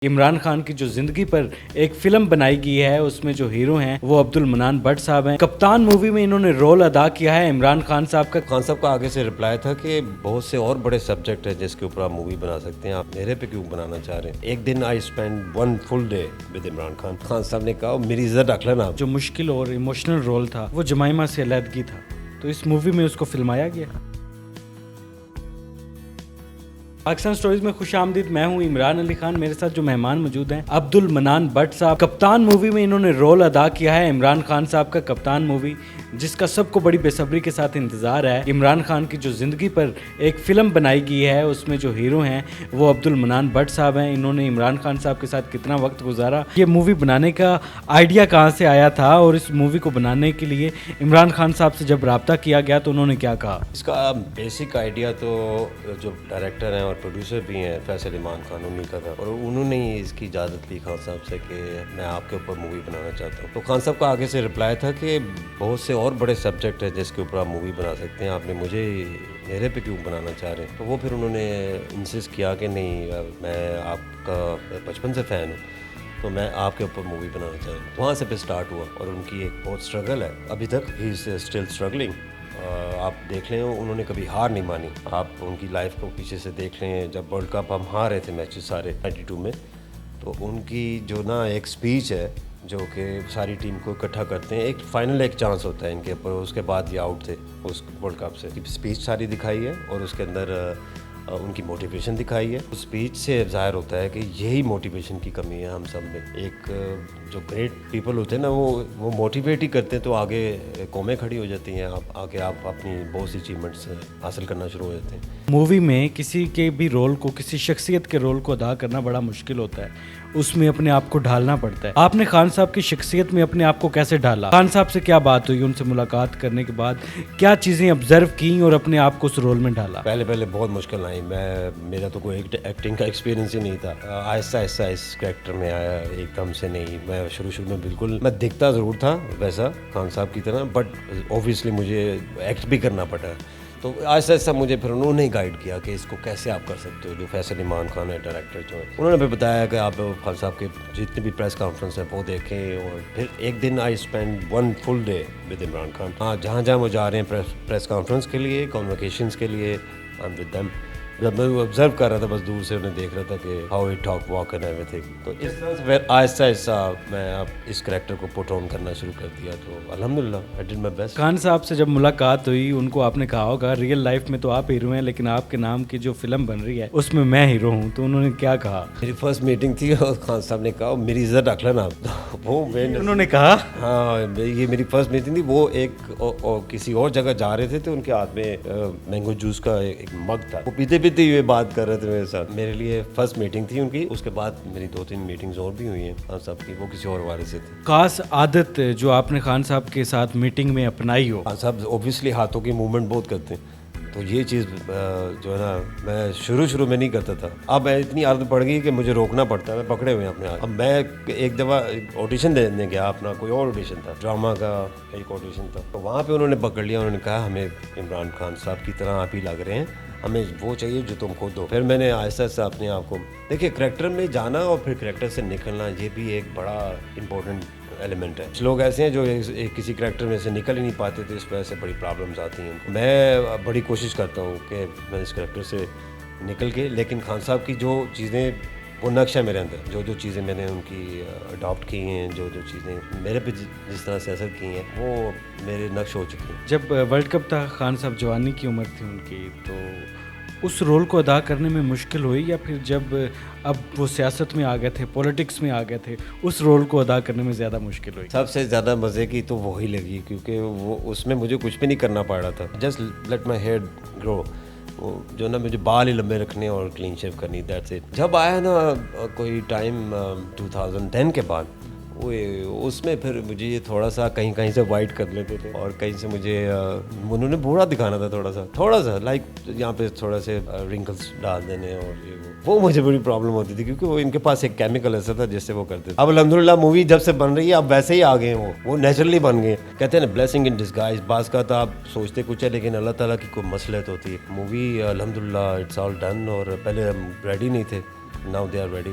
عمران خان کی جو زندگی پر ایک فلم بنائی گئی ہے اس میں جو ہیرو ہیں وہ عبد المنان بٹ صاحب ہیں. کپتان مووی میں انہوں نے رول ادا کیا ہے عمران خان صاحب کا. خان صاحب کا آگے سے رپلائی تھا کہ بہت سے اور بڑے سبجیکٹ ہیں جس کے اوپر آپ مووی بنا سکتے ہیں, آپ میرے پہ کیوں بنانا چاہ رہے ہیں. ایک دن I spend one full day with Imran Khan. Khan صاحب نے کہا میری عزت رکھ لینا. جو مشکل اور ایموشنل رول تھا وہ جمائمہ سے علیحدگی تھا, تو اس مووی میں اس کو فلمایا گیا. پاکستان سٹوریز میں خوش آمدید. میں ہوں عمران علی خان. میرے ساتھ جو مہمان موجود ہیں عبد المنان بٹ صاحب. کپتان مووی میں انہوں نے رول ادا کیا ہے عمران خان صاحب کا. کپتان مووی جس کا سب کو بڑی بے صبری کے ساتھ انتظار ہے. عمران خان کی جو زندگی پر ایک فلم بنائی گئی ہے اس میں جو ہیرو ہیں وہ عبد المنان بٹ صاحب ہیں. انہوں نے عمران خان صاحب کے ساتھ کتنا وقت گزارا, یہ مووی بنانے کا آئیڈیا کہاں سے آیا تھا, اور اس مووی کو بنانے کے لیے عمران خان صاحب سے جب رابطہ کیا گیا تو انہوں نے کیا کہا. اس کا بیسک آئیڈیا تو جو ڈائریکٹر ہیں اور پروڈیوسر بھی ہیں فیصل ایمان خان, انہیں کا تھا, اور انہوں نے اس کی اجازت لی خان صاحب سے کہ میں آپ کے اوپر مووی بنانا چاہتا ہوں. تو خان صاحب کا آگے سے رپلائی تھا کہ بہت سے اور بڑے سبجیکٹ ہیں جس کے اوپر آپ مووی بنا سکتے ہیں, آپ نے میرے پہ کیوں بنانا چاہ رہے ہیں. تو وہ پھر انہوں نے انسسٹ کیا کہ نہیں, میں آپ کا بچپن سے فین ہوں تو میں آپ کے اوپر مووی بنانا چاہتا ہوں. وہاں سے پھر سٹارٹ ہوا, اور ان کی ایک بہت اسٹرگل ہے ابھی تک. ہی از اسٹل اسٹرگلنگ. آپ دیکھ لیں انہوں نے کبھی ہار نہیں مانی. آپ ان کی لائف کو پیچھے سے دیکھ لیں, جب ورلڈ کپ ہم ہار رہے تھے میچز سارے 92 میں, تو ان کی جو ایک سپیچ ہے جو کہ ساری ٹیم کو اکٹھا کرتے ہیں, ایک فائنل ایک چانس ہوتا ہے ان کے اوپر, اس کے بعد یہ آؤٹ تھے اس ورلڈ کپ سے. سپیچ ساری دکھائی ہے اور اس کے اندر ان کی موٹیویشن دکھائی ہے. اس سپیچ سے ظاہر ہوتا ہے کہ یہی موٹیویشن کی کمی ہے ہم سب میں. ایک جو گریٹ پیپل ہوتے ہیں نا وہ موٹیویٹ ہی کرتے ہیں تو آگے قومیں کھڑی ہو جاتی ہیں, آگے آپ اپنی بہت سی اچیومنٹس حاصل کرنا شروع ہو جاتے ہیں. مووی میں کسی کے بھی رول کو, کسی شخصیت کے رول کو ادا کرنا بڑا مشکل ہوتا ہے, اس میں اپنے آپ کو ڈھالنا پڑتا ہے. آپ نے خان صاحب کی شخصیت میں اپنے آپ کو کیسے ڈھالا؟ خان صاحب سے کیا بات ہوئی, ان سے ملاقات کرنے کے بعد کیا چیزیں آبزرو کیں اور اپنے آپ کو اس رول میں ڈھالا؟ پہلے بہت مشکل آئی. میرا تو کوئی ایکٹنگ کا ایکسپیرینس ہی نہیں تھا. آہستہ آہستہ اس کریکٹر میں آیا, ایک دم سے نہیں. میں شروع میں بالکل میں دکھتا ضرور تھا ویسا خان صاحب کی طرح, بٹ اوبویسلی مجھے ایکٹ بھی کرنا پڑا. تو آہستہ آہستہ مجھے پھر انہوں نے گائیڈ کیا کہ اس کو کیسے آپ کر سکتے ہو. جو فیصل ایمان خان ہے ڈائریکٹر جو ہے, انہوں نے پھر بتایا کہ آپ خان صاحب کے جتنے بھی پریس کانفرنس ہیں وہ دیکھیں. اور پھر ایک دن I spend one full day with Imran Khan. ہاں, جہاں وہ جا رہے ہیں پریس کانفرنس کے لیے, کانوکیشنس کے لیے, آئی ایم ود دیم. جب میں آبزرو کر رہا تھا بس دور سے, انہیں دیکھ رہا تھا کہ how he talk walk and every thing. تو اس طرح سے پھر آہستہ آہستہ میں اب اس کریکٹر کو پٹ آن کرنا شروع کر دیا. تو الحمدللہ I did my best. Khan صاحب سے جب ملاقات ہوئی ان کو آپ نے کہا ہوگا ریئل لائف میں تو آپ ہیرو ہیں, لیکن آپ کے نام کی جو فلم بن رہی ہے اس میں میں ہیرو ہوں, تو انہوں نے کیا کہا؟ میری فرسٹ میٹنگ تھی اور خان صاحب نے کہا میری عزت رکھ لینا. وہ انہوں نے کہا ہاں, یہ میری فرسٹ میٹنگ تھی. وہ ایک کسی اور جگہ جا رہے تھے تو ان کے ہاتھ میں مینگو جوس کا ایک مگ تھا, وہ پیتے پیتے یہ بات کر رہے تھے میرے ساتھ. میرے لیے فرسٹ میٹنگ تھی ان کی. اس کے بعد میری 2-3 میٹنگز اور بھی ہوئی ہیں خان صاحب کی, وہ کسی اور والے سے تھی. خاص عادت جو آپ نے خان صاحب کے ساتھ میٹنگ میں اپنائی ہو؟ خان صاحب اوبویسلی ہاتھوں کی موومنٹ بہت کرتے ہیں, تو یہ چیز جو ہے نا میں شروع میں نہیں کرتا تھا. اب اتنی عادت پڑ گئی کہ مجھے روکنا پڑتا ہے, میں پکڑے ہوئے ہیں اپنے ہاتھ. اب میں ایک دفعہ آڈیشن دینے گیا, اپنا کوئی اور آڈیشن تھا, ڈرامہ کا ایک آڈیشن تھا, تو وہاں پہ انہوں نے پکڑ لیا. انہوں نے کہا ہمیں عمران خان صاحب کی طرح آپ ہی لگ رہے ہیں, ہمیں وہ چاہیے جو تم خود دو. پھر میں نے آہستہ آہستہ اپنے آپ کو دیکھیے کریکٹر میں جانا اور پھر کریکٹر سے نکلنا, یہ بھی ایک بڑا امپورٹنٹ ایلیمنٹ ہے. کچھ لوگ ایسے ہیں جو کسی کریکٹر میں سے نکل ہی نہیں پاتے, تو اس وجہ سے بڑی پرابلمس آتی ہیں. میں بڑی کوشش کرتا ہوں کہ میں اس کریکٹر سے نکل کے, لیکن خان صاحب کی جو چیزیں وہ نقش ہے میرے اندر, جو چیزیں میں نے ان کی اڈاپٹ کی ہیں, جو چیزیں میرے پہ جس طرح سے اثر کی ہیں, وہ میرے نقش ہو چکی ہیں. جب ورلڈ کپ تھا, خان صاحب جوانی کی عمر تھی ان کی, تو اس رول کو ادا کرنے میں مشکل ہوئی, یا پھر جب اب وہ سیاست میں آ گئے تھے, پولیٹکس میں آ گئے تھے, اس رول کو ادا کرنے میں زیادہ مشکل ہوئی؟ سب سے زیادہ مزے کی تو وہی لگی, کیونکہ وہ اس میں مجھے کچھ بھی نہیں کرنا پڑ رہا تھا. جسٹ لیٹ مائی ہیئر گرو, وہ جو نا مجھے بال ہی لمبے رکھنے اور کلین شیو کرنی, دیٹس اٹ. جب آیا نا کوئی ٹائم 2010 کے بعد, اس میں پھر مجھے یہ تھوڑا سا کہیں سے وائٹ کر لیتے تھے, اور کہیں سے مجھے انہوں نے بوڑھا دکھانا تھا تھوڑا سا لائک یہاں پہ تھوڑا سے رنکلس ڈال دینے, اور وہ مجھے بڑی پرابلم ہوتی تھی, کیونکہ وہ ان کے پاس ایک کیمیکل ایسا تھا جس سے وہ کرتے تھے. اب الحمدللہ مووی جب سے بن رہی ہے اب ویسے ہی آ گئے ہیں, وہ نیچرلی بن گئے. کہتے ہیں نا بلیسنگ ان ڈسگائز. بعض کا تو آپ سوچتے کچھ ہے لیکن اللہ تعالیٰ کی کوئی مصلحت ہوتی ہے. مووی الحمدللہ اٹس آل ڈن, اور پہلے ہم ریڈی نہیں تھے now they are ready.